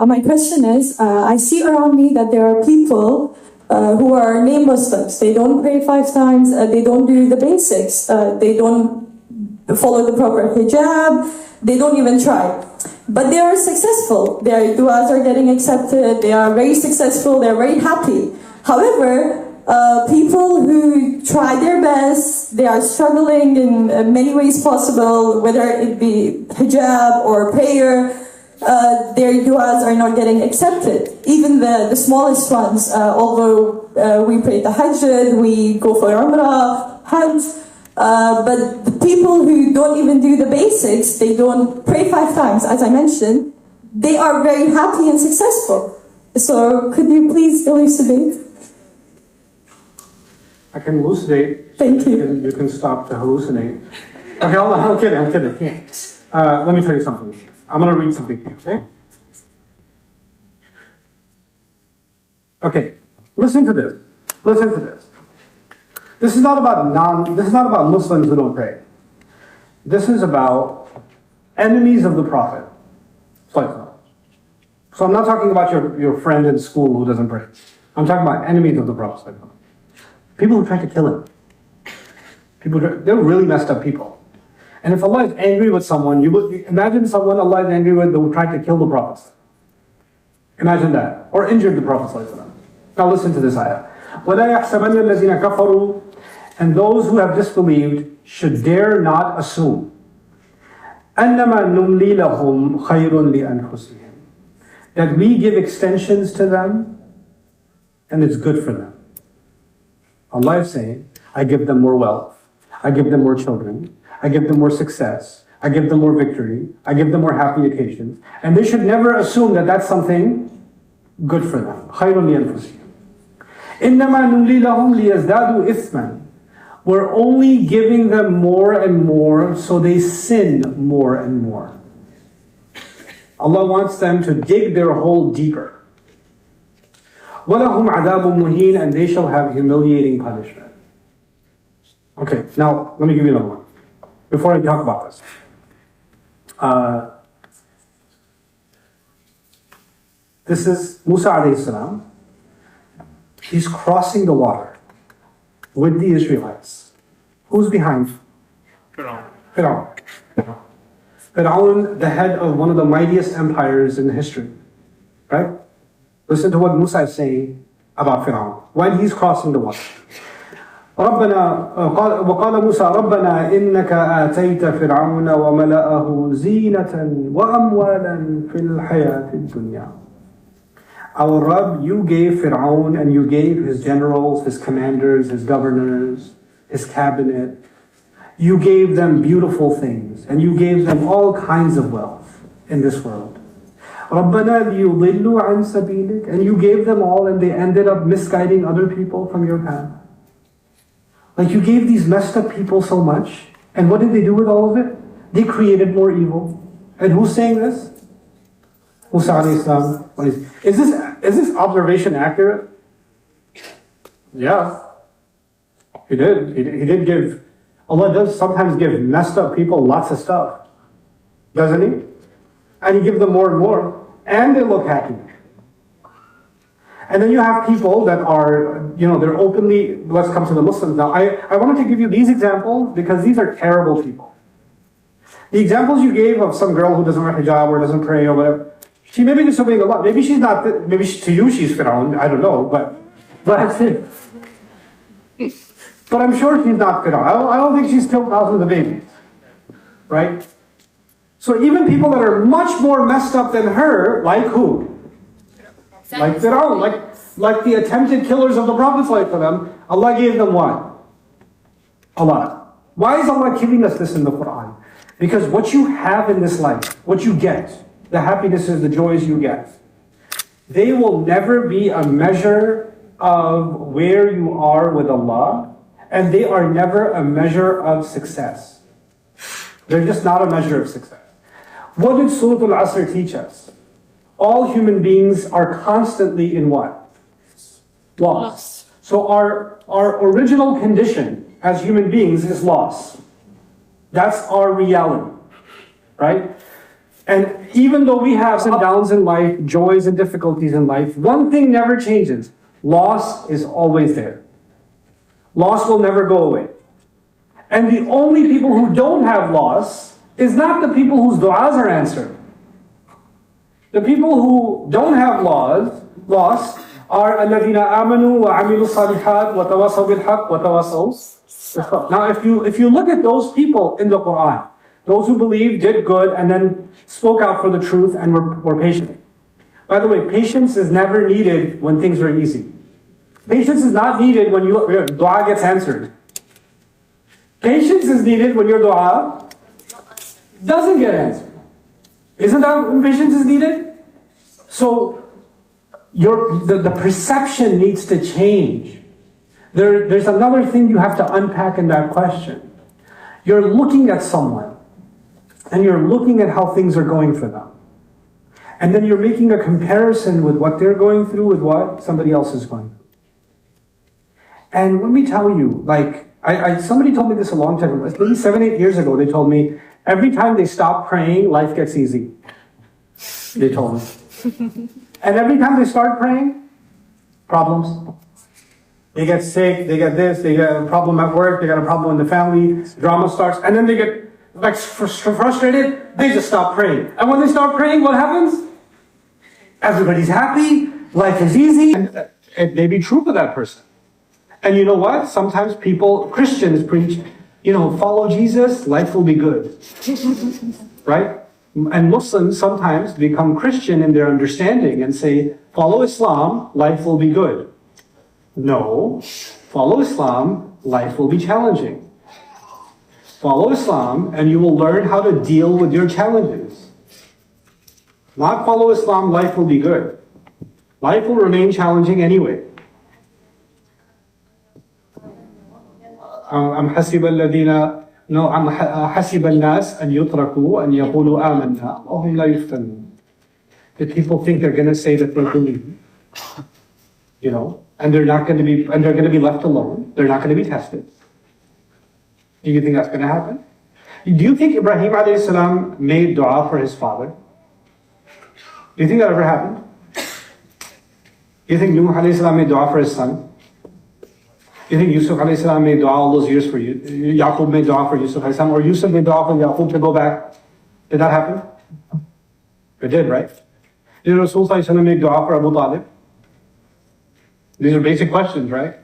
My question is, I see around me that there are people who are named Muslims. They don't pray 5 times, they don't do the basics, they don't follow the proper hijab, they don't even try. But they are successful. Their du'as are getting accepted, they are very successful, they're very happy. However, people who try their best, they are struggling in many ways possible, whether it be hijab or prayer, their du'as are not getting accepted. Even the smallest ones, although we pray tahajjud, we go for umrah, hajj, but the people who don't even do the basics, they don't pray 5 times, as I mentioned, they are very happy and successful. So could you please elucidate? I can elucidate. Thank you. You can stop to hallucinate. Okay, hold on, I'm kidding. Let me tell you something. I'm going to read something to you, okay? Okay, listen to this. This is not about Muslims who don't pray. This is about enemies of the Prophet. So I'm not talking about your friend in school who doesn't pray. I'm talking about enemies of the Prophet. People who try to kill him. They're really messed up people. And if Allah is angry with someone, you imagine someone Allah is angry with who tried to kill the Prophet. Imagine that. Or injured the Prophet. Now listen to this ayah. وَلَا يَحْسَبَنَّ الَّذِينَ كَفَرُوا, and those who have disbelieved should dare not assume أَنَّمَا نُمْلِي لَهُمْ خَيْرٌ لِأَنفُسِهِمْ, that we give extensions to them and it's good for them. Allah is saying, I give them more wealth, I give them more children, I give them more success, I give them more victory, I give them more happy occasions, and they should never assume that that's something good for them. خَيْرٌ لِأَنفُسِهِمْ. إِنَّمَا نُمْلِي لَهُمْ لِيَزْدَادُوا إِثْمًا. We're only giving them more and more so they sin more and more. Allah wants them to dig their hole deeper. وَلَهُمْ عَذَابٌ مُهِينٌ, and they shall have humiliating punishment. Okay, now let me give you another one before I talk about this. This is Musa alayhi salam. He's crossing the water with the Israelites. Who's behind? Fir'aun. Fir'aun, the head of one of the mightiest empires in history. Right? Listen to what Musa is saying about Fir'aun when he's crossing the water. وقال موسى ربنا إنك آتيت فرعون وملأه زينة وأموالا في الحياة الدنيا. Our Rabb, you gave Fir'aun and you gave his generals, his commanders, his governors, his cabinet. You gave them beautiful things and you gave them all kinds of wealth in this world. رَبَّنَا لِيُضِلُّوا عَنْ سَبِيلِكَ, and you gave them all and they ended up misguiding other people from your path. Like you gave these messed up people so much, and what did they do with all of it? They created more evil. And who's saying this? Musa alayhi salam. Is this observation accurate? Yeah. He did. He did give, Allah does sometimes give messed up people lots of stuff. Doesn't he? And he gives them more and more. And they look happy. And then you have people that are, they're openly, let's come to the Muslims now. I wanted to give you these examples because these are terrible people. The examples you gave of some girl who doesn't wear hijab or doesn't pray or whatever, she may be disobeying Allah. Maybe she's not, to you she's Fir'aun, I don't know, but I'm sure she's not Fir'aun. I don't think she's killed thousands of babies. Right? So even people that are much more messed up than her, like who? Like Fir'aun, like the attempted killers of the Prophet ﷺ, Allah gave them what? A lot. Why is Allah giving us this in the Quran? Because what you have in this life, what you get, the happinesses, the joys you get, they will never be a measure of where you are with Allah, and they are never a measure of success. They're just not a measure of success. What did Surah Al-Asr teach us? All human beings are constantly in what? Loss. So our original condition as human beings is loss. That's our reality, right? And even though we have ups and downs in life, joys and difficulties in life, one thing never changes. Loss is always there. Loss will never go away. And the only people who don't have loss is not the people whose du'as are answered. The people who don't have loss are الَّذِينَ آمَنُوا وَعَمِلُوا الصَّالِحَاتِ وَتَوَاصَوْا بِالْحَقِّ وَتَوَاصَوْا. Now if you look at those people in the Quran, those who believed, did good, and then spoke out for the truth and were patient. By the way, patience is never needed when things are easy. Patience is not needed when your dua gets answered. Patience is needed when your dua doesn't get answered. Isn't that when patience is needed? So the perception needs to change. There's another thing you have to unpack in that question. You're looking at someone, and you're looking at how things are going for them. And then you're making a comparison with what they're going through with what somebody else is going through. And let me tell you, like, somebody told me this a long time ago, maybe 7-8 years ago, they told me, every time they stop praying, life gets easy. They told me. And every time they start praying, problems. They get sick, they get this, they get a problem at work, they got a problem in the family, drama starts, and then they get like frustrated, they just stop praying. And when they stop praying, what happens? Everybody's happy, life is easy. And it may be true for that person. And you know what? Sometimes Christians preach, follow Jesus, life will be good. Right? And Muslims sometimes become Christian in their understanding and say, follow Islam, life will be good. No, follow Islam, life will be challenging. Follow Islam and you will learn how to deal with your challenges. Not follow Islam, life will be good. Life will remain challenging anyway. حسب الناس أن يتركوا أن يقولوا آمنا وهم لا يفتنون. Did people think they're going to say that they believe? And they're going to be left alone. They're not going to be tested. Do you think that's going to happen? Do you think Ibrahim alayhi salam made dua for his father? Do you think that ever happened? Do you think Nuh alayhi salam made dua for his son? Do you think Yusuf alayhi salam made dua all those years for you? Yaqub made dua for Yusuf alayhi salam, or Yusuf made dua for Yaqub to go back? Did that happen? It did, right? Did Rasul sallallahu alayhi wa sallam make dua for Abu Talib? These are basic questions, right?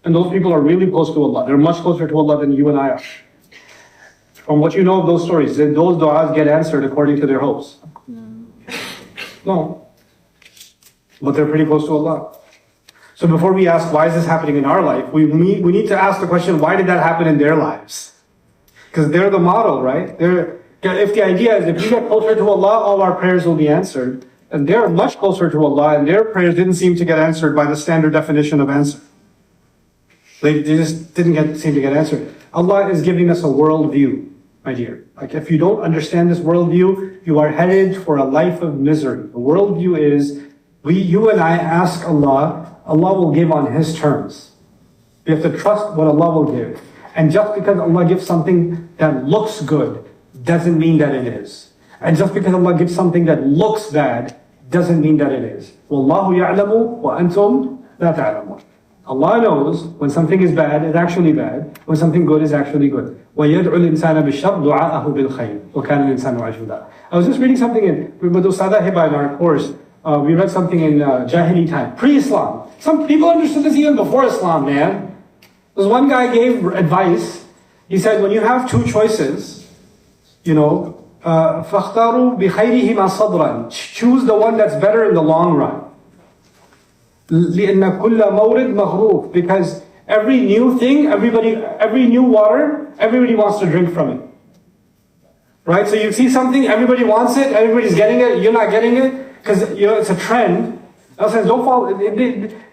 And those people are really close to Allah. They're much closer to Allah than you and I are. From what you know of those stories, did those du'as get answered according to their hopes? No. But they're pretty close to Allah. So before we ask, why is this happening in our life? We need to ask the question, why did that happen in their lives? Because they're the model, right? If the idea is, if you get closer to Allah, all our prayers will be answered. And they're much closer to Allah, and their prayers didn't seem to get answered by the standard definition of answer. They just didn't seem to get answered. Allah is giving us a worldview, my dear. Like, if you don't understand this worldview, you are headed for a life of misery. The worldview is, you and I ask Allah, Allah will give on His terms. We have to trust what Allah will give. And just because Allah gives something that looks good, doesn't mean that it is. And just because Allah gives something that looks bad, doesn't mean that it is. وَاللَّهُ يَعْلَمُ وَأَنْتُمْ لَا تَعْلَمُونَ. Allah knows when something is bad, it's actually bad. When something good is actually good. وَيَدْعُ الْإِنسَانَ بِالشَّرِّ دُعَاءَهُ بِالْخَيْرِ وَكَانَ الْإِنسَانُ عَجُولًا. I was just reading something with Ustadha Hiba in our course. We read something in Jahili time, pre-Islam. Some people understood this even before Islam, man. This one guy gave advice. He said, when you have two choices, فَاخْتَارُوا بِخَيْرِهِمَا صَدْرًا. Choose the one that's better in the long run. لِأَنَّ كُلَّ مَوْرِدْ مَغْرُوفٌ. Because every new thing, every new water, everybody wants to drink from it. Right? So you see something, everybody wants it, everybody's getting it, you're not getting it, because it's a trend. Allah says, don't follow.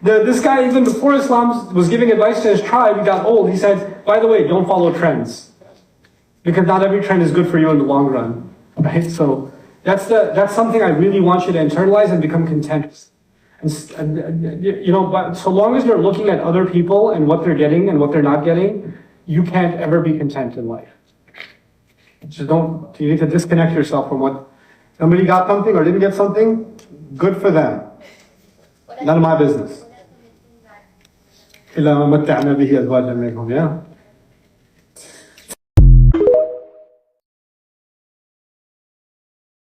This guy, even before Islam was giving advice to his tribe, he got old. He said, by the way, don't follow trends. Because not every trend is good for you in the long run. Right? So that's something I really want you to internalize and become content with. But so long as you're looking at other people and what they're getting and what they're not getting, you can't ever be content in life. You need to disconnect yourself from what Somebody got something or didn't get something, good for them. None of my business. إلا ما متعنا به أزواجا منهم, yeah?